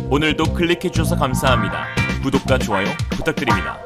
오늘도 클릭해주셔서 감사합니다. 구독과 좋아요 부탁드립니다.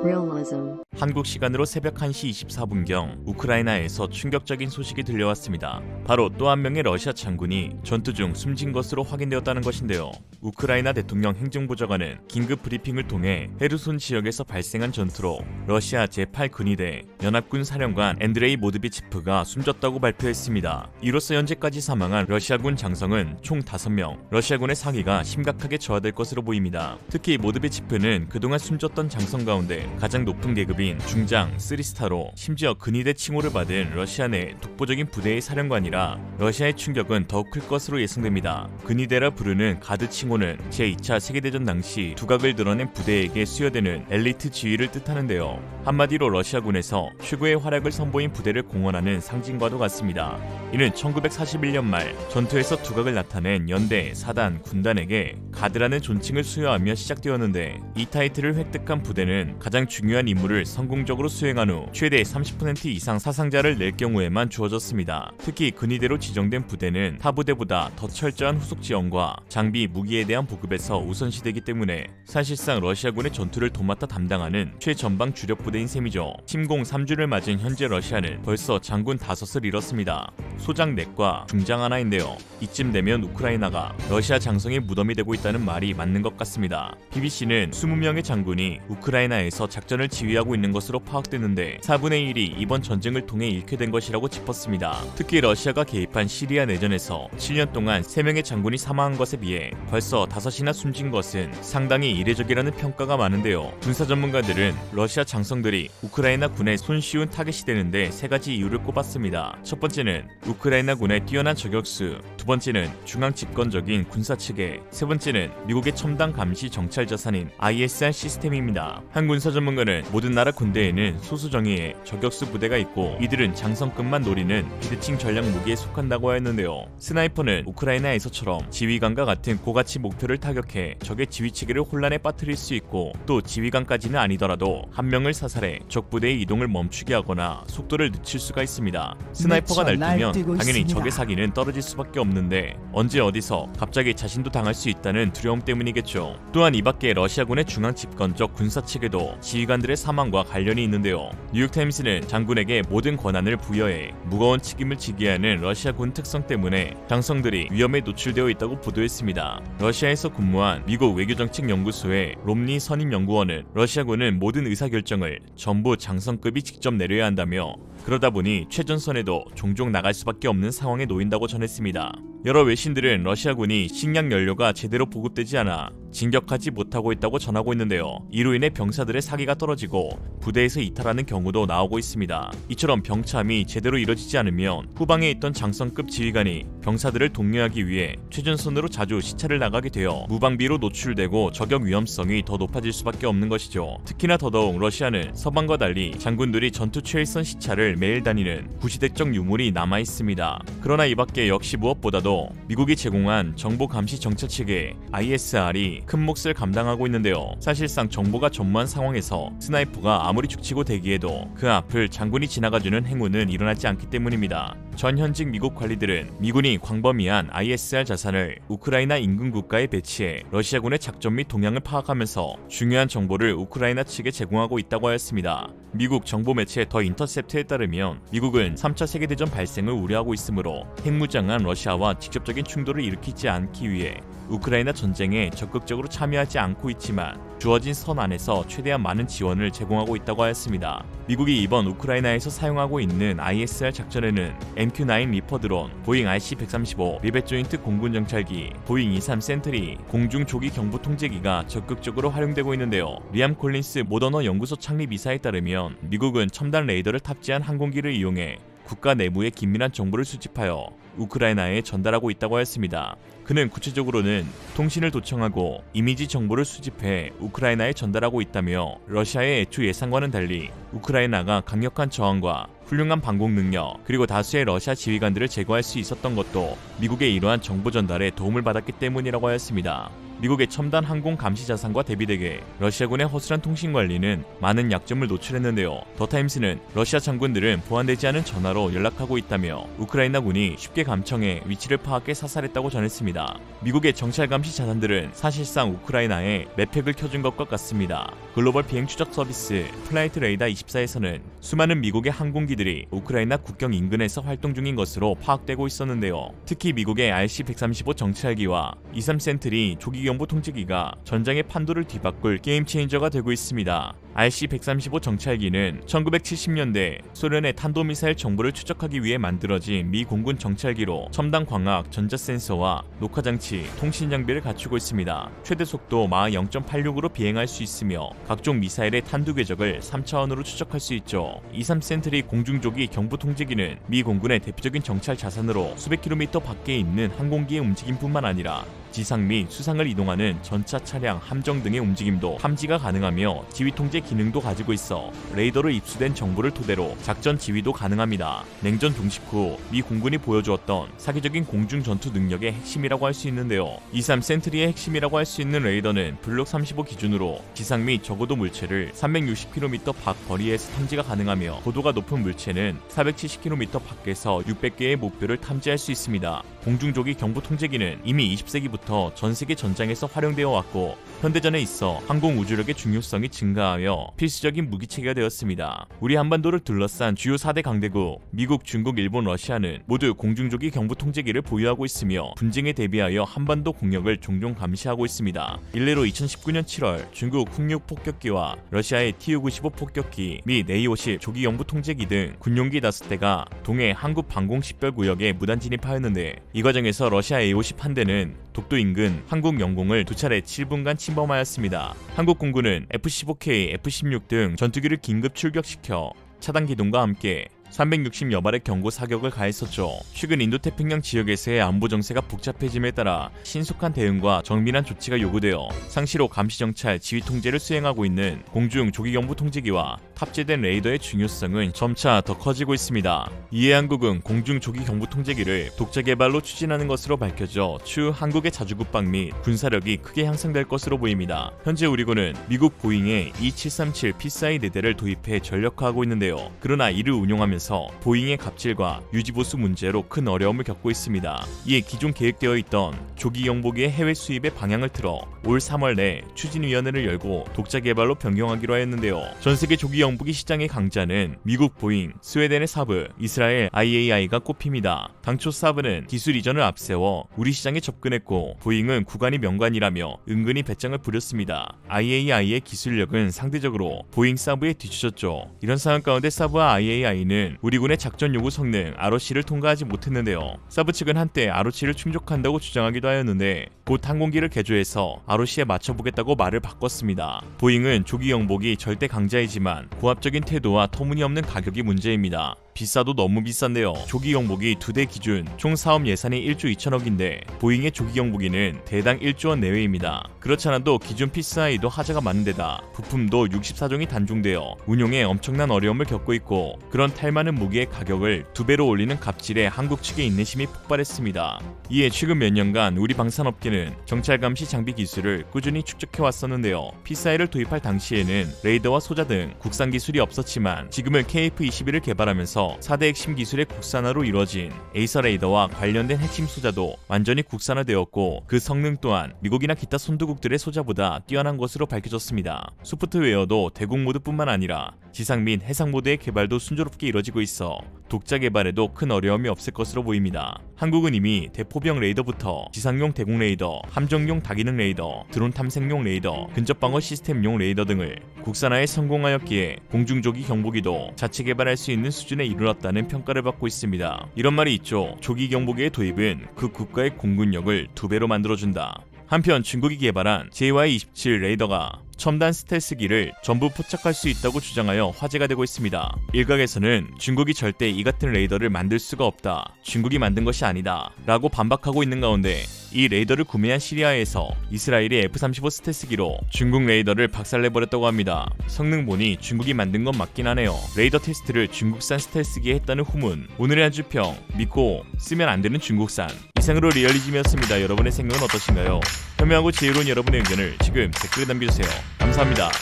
Realism. 한국 시간으로 새벽 1시 24분경 우크라이나에서 충격적인 소식이 들려왔습니다. 바로 또 한 명의 러시아 장군이 전투 중 숨진 것으로 확인되었다는 것인데요. 우크라이나 대통령 행정보좌관은 긴급 브리핑을 통해 헤르손 지역에서 발생한 전투로 러시아 제8근위대 연합군 사령관 앤드레이 모드비치프가 숨졌다고 발표했습니다. 이로써 현재까지 사망한 러시아군 장성은 총 5명, 러시아군의 사기가 심각하게 저하될 것으로 보입니다. 특히 모드비치프는 그동안 숨졌던 장성 가운데 가장 높은 계급인 중장 3스타로 심지어 근위대 칭호를 받은 러시아 내 독보적인 부대의 사령관이라 러시아의 충격은 더욱 클 것으로 예상됩니다. 근위대라 부르는 가드 칭호는 제2차 세계대전 당시 두각을 드러낸 부대에게 수여되는 엘리트 지위를 뜻하는데요. 한마디로 러시아군에서 최고의 활약을 선보인 부대를 공언하는 상징과도 같습니다. 이는 1941년 말 전투에서 두각을 나타낸 연대, 사단, 군단에게 가드라는 존칭을 수여하며 시작되었는데, 이 타이틀을 획득한 부대는 가장 중요한 임무를 성공적으로 수행한 후 최대 30% 이상 사상자를 낼 경우에만 주어졌습니다. 특히 근위대로 지정된 부대는 타 부대보다 더 철저한 후속 지원과 장비, 무기에 대한 보급에서 우선시되기 때문에 사실상 러시아군의 전투를 도맡아 담당하는 최전방 주력 부대인 셈이죠. 침공 3주를 맞은 현재 러시아는 벌써 장군 5을 잃었습니다. 소장 4과 중장 하나인데요. 이쯤 되면 우크라이나가 러시아 장성의 무덤이 되고 있다는 말이 맞는 것 같습니다. BBC는 20명의 장군이 우크라이나에서 작전을 지휘하고 있는 것으로 파악됐는데 4분의 1이 이번 전쟁을 통해 잃게 된 것이라고 짚었습니다. 특히 러시아가 개입한 시리아 내전에서 7년 동안 3명의 장군이 사망한 것에 비해 벌써 5이나 숨진 것은 상당히 이례적이라는 평가가 많은데요. 군사 전문가들은 러시아 장성들이 우크라이나 군의 손쉬운 타겟이 되는데 3가지 이유를 꼽았습니다. 첫 번째는 우크라이나 군의 뛰어난 저격수, 두 번째는 중앙 집권적인 군사 체계, 세 번째는 미국의 첨단 감시 정찰 자산인 ISR 시스템입니다. 한 군사 전문가는 모든 나라 군대에는 소수 정예의 저격수 부대가 있고 이들은 장성급만 노리는 비대칭 전략 무기에 속한다고 하였는데요. 스나이퍼는 우크라이나에서처럼 지휘관과 같은 고가치 목표를 타격해 적의 지휘 체계를 혼란에 빠뜨릴 수 있고, 또 지휘관까지는 아니더라도 한 명을 사살해 적 부대의 이동을 멈추게 하거나 속도를 늦출 수가 있습니다. 스나이퍼가 날뛰면 당연히 적의 사기는 떨어질 수밖에 없는데 언제 어디서 갑자기 자신도 당할 수 있다는 두려움 때문이겠죠. 또한 이밖에 러시아군의 중앙 집권적 군사 체계도 지휘관들의 사망과 관련이 있는데요. 뉴욕타임스는 장군에게 모든 권한을 부여해 무거운 책임을 지게 하는 러시아군 특성 때문에 장성들이 위험에 노출되어 있다고 보도했습니다. 러시아에서 근무한 미국 외교정책연구소의 롬니 선임연구원은 러시아군은 모든 의사결정을 전부 장성급이 직접 내려야 한다며, 그러다 보니 최전선에도 종종 나갈 수밖에 없는 상황에 놓인다고 전했습니다. 여러 외신들은 러시아군이 식량 연료가 제대로 보급되지 않아 진격하지 못하고 있다고 전하고 있는데요. 이로 인해 병사들의 사기가 떨어지고 부대에서 이탈하는 경우도 나오고 있습니다. 이처럼 병참이 제대로 이뤄지지 않으면 후방에 있던 장성급 지휘관이 병사들을 독려하기 위해 최전선으로 자주 시차를 나가게 되어 무방비로 노출되고 저격 위험성이 더 높아질 수밖에 없는 것이죠. 특히나 더더욱 러시아는 서방과 달리 장군들이 전투 최일선 시차를 매일 다니는 구시대적 유물이 남아 있습니다. 그러나 이밖에 역시 무엇보다도 미국이 제공한 정보 감시 정찰 체계 ISR이 큰 몫을 감당하고 있는데요. 사실상 정보가 전무한 상황에서 스나이퍼가 아무리 죽치고 대기해도 그 앞을 장군이 지나가주는 행운은 일어나지 않기 때문입니다. 전 현직 미국 관리들은 미군이 광범위한 ISR 자산을 우크라이나 인근 국가에 배치해 러시아군의 작전 및 동향을 파악하면서 중요한 정보를 우크라이나 측에 제공하고 있다고 하였습니다. 미국 정보 매체 더 인터셉트에 따르면 미국은 3차 세계대전 발생을 우려하고 있으므로 핵무장한 러시아와 직접적인 충돌을 일으키지 않기 위해 우크라이나 전쟁에 적극적으로 참여하지 않고 있지만 주어진 선 안에서 최대한 많은 지원을 제공하고 있다고 하였습니다. 미국이 이번 우크라이나에서 사용하고 있는 ISR 작전에는 MQ-9 리퍼 드론, 보잉 RC-135 리벳 조인트 공군 정찰기, 보잉 23 센트리 공중 조기 경보 통제기가 적극적으로 활용되고 있는데요. 리암 콜린스 모더너 연구소 창립 이사에 따르면 미국은 첨단 레이더를 탑재한 항공기를 이용해 국가 내부의 긴밀한 정보를 수집하여 우크라이나에 전달하고 있다고 하였습니다. 그는 구체적으로는 통신을 도청하고 이미지 정보를 수집해 우크라이나에 전달하고 있다며, 러시아의 애초 예상과는 달리 우크라이나가 강력한 저항과 훌륭한 방공 능력, 그리고 다수의 러시아 지휘관들을 제거할 수 있었던 것도 미국의 이러한 정보 전달에 도움을 받았기 때문이라고 하였습니다. 미국의 첨단 항공 감시 자산과 대비되게 러시아군의 허술한 통신 관리는 많은 약점을 노출했는데요. 더타임스는 러시아 장군들은 보안되지 않은 전화로 연락하고 있다며 우크라이나군이 쉽게 감청해 위치를 파악해 사살했다고 전했습니다. 미국의 정찰 감시 자산들은 사실상 우크라이나에 맵팩을 켜준 것과 같습니다. 글로벌 비행 추적 서비스 플라이트 레이더 24에서는 수많은 미국의 항공기들이 우크라이나 국경 인근에서 활동 중인 것으로 파악되고 있었는데요. 특히 미국의 RC-135 정찰기와 23 센트리 조기경보 통제기가 전장의 판도를 뒤바꿀 게임 체인저가 되고 있습니다. RC-135 정찰기는 1970년대 소련의 탄도미사일 정보를 추적하기 위해 만들어진 미 공군 정찰기로 첨단 광학, 전자센서와 녹화장치, 통신 장비를 갖추고 있습니다. 최대 속도 마하 0.86으로 비행할 수 있으며 각종 미사일의 탄두 궤적을 3차원으로 추적할 수 있죠. 23 센트리 공중조기 경보 통제기는 미 공군의 대표적인 정찰 자산으로 수백 킬로미터 밖에 있는 항공기의 움직임뿐만 아니라 지상 및 수상을 이동하는 전차 차량, 함정 등의 움직임도 탐지가 가능하며 지휘 통제 기능도 가지고 있어 레이더로 입수된 정보를 토대로 작전 지휘도 가능합니다. 냉전 종식 후 미 공군이 보여주었던 사기적인 공중 전투 능력의 핵심이라고 할 수 있는데요. 23 센트리의 핵심이라고 할 수 있는 레이더는 블록 35 기준으로 지상 및 저고도 물체를 360km 밖 거리에서 탐지가 가능하며 고도가 높은 물체는 470km 밖에서 600개의 목표를 탐지할 수 있습니다. 공중조기 경보 통제기는 이미 20세기부터 전 세계 전장에서 활용되어 왔고 현대전에 있어 항공 우주력의 중요성이 증가하여 필수적인 무기체계가 되었습니다. 우리 한반도를 둘러싼 주요 4대 강대국 미국, 중국, 일본, 러시아는 모두 공중조기 경보 통제기를 보유하고 있으며 분쟁에 대비하여 한반도 공역을 종종 감시하고 있습니다. 일례로 2019년 7월 중국 흥육 폭격기와 러시아의 Tu-95 폭격기 및 A-50 조기 경보 통제기 등 군용기 5대가 동해 한국 방공 식별구역에 무단 진입하였는데 이 과정에서 러시아 A-50 한 대는 독도 인근 한국 영공을 2차례 7분간 침범하였습니다. 한국 공군은 F-15K, F-16 등 전투기를 긴급 출격시켜 차단 기동과 함께 360여 발의 경고 사격을 가했었죠. 최근 인도태평양 지역에서의 안보 정세가 복잡해짐에 따라 신속한 대응과 정밀한 조치가 요구되어 상시로 감시정찰, 지휘 통제를 수행하고 있는 공중 조기경보 통제기와 탑재된 레이더의 중요성은 점차 더 커지고 있습니다. 이에 한국은 공중 조기경보 통제기를 독자 개발로 추진하는 것으로 밝혀져 추후 한국의 자주국방 및 군사력이 크게 향상될 것으로 보입니다. 현재 우리군은 미국 보잉의 E737 P-4A 4대를 도입해 전력화하고 있는데요. 그러나 이를 운용하면서 보잉의 갑질과 유지보수 문제로 큰 어려움을 겪고 있습니다. 이에 기존 계획되어 있던 조기 경보기의 해외 수입의 방향을 틀어 올 3월 내 추진위원회를 열고 독자 개발로 변경하기로 했는데요. 전세계 조기 경보기 시장의 강자는 미국 보잉, 스웨덴의 사브, 이스라엘 IAI가 꼽힙니다. 당초 사브는 기술 이전을 앞세워 우리 시장에 접근했고 보잉은 구간이 명관이라며 은근히 배짱을 부렸습니다. IAI의 기술력은 상대적으로 보잉 사브에 뒤처졌죠. 이런 상황 가운데 사브와 IAI는 우리군의 작전 요구 성능 ROC를 통과하지 못했는데요. 사브 측은 한때 ROC를 충족한다고 주장하기도 하였는데 곧 항공기를 개조해서 ROC에 맞춰보겠다고 말을 바꿨습니다. 보잉은 조기 경보기 절대 강자이지만 고압적인 태도와 터무니없는 가격이 문제입니다. 비싸도 너무 비싼데요. 조기 경보기 2대 기준 총 사업 예산이 1조 2천억인데 보잉의 조기 경보기는 대당 1조 원 내외입니다. 그렇지 않아도 기존 P-4A도 하자가 많은 데다 부품도 64종이 단종되어 운용에 엄청난 어려움을 겪고 있고 그런 탈많은 무기의 가격을 2배로 올리는 갑질에 한국 측의 인내심이 폭발했습니다. 이에 최근 몇 년간 우리 방산업계는 정찰 감시 장비 기술을 꾸준히 축적해왔었는데요. P-4A를 도입할 당시에는 레이더와 소자 등 국산 기술이 없었지만 지금은 KF-21을 개발하면서 4대 핵심 기술의 국산화로 이루어진 에이서 레이더와 관련된 핵심 소자도 완전히 국산화되었고 그 성능 또한 미국이나 기타 선두국들의 소자보다 뛰어난 것으로 밝혀졌습니다. 소프트웨어도 대국 모드뿐만 아니라 지상 및 해상 모드의 개발도 순조롭게 이뤄지고 있어 독자 개발에도 큰 어려움이 없을 것으로 보입니다. 한국은 이미 대포병 레이더부터 지상용 대공 레이더, 함정용 다기능 레이더, 드론 탐색용 레이더, 근접방어 시스템용 레이더 등을 국산화에 성공하였기에 공중조기 경보기도 자체 개발할 수 있는 수준에 이르렀다는 평가를 받고 있습니다. 이런 말이 있죠. 조기 경보기의 도입은 그 국가의 공군력을 2배로 만들어준다. 한편 중국이 개발한 JY-27 레이더가 첨단 스텔스기를 전부 포착할 수 있다고 주장하여 화제가 되고 있습니다. 일각에서는 중국이 절대 이 같은 레이더를 만들 수가 없다, 중국이 만든 것이 아니다 라고 반박하고 있는 가운데 이 레이더를 구매한 시리아에서 이스라엘이 F-35 스텔스기로 중국 레이더를 박살내버렸다고 합니다. 성능 보니 중국이 만든 건 맞긴 하네요. 레이더 테스트를 중국산 스텔스기에 했다는 후문. 오늘의 한줄평, 믿고 쓰면 안 되는 중국산. 이상으로 리얼리즘이었습니다. 여러분의 생각은 어떠신가요? 현명하고 지혜로운 여러분의 의견을 지금 댓글에 남겨주세요. 감사합니다.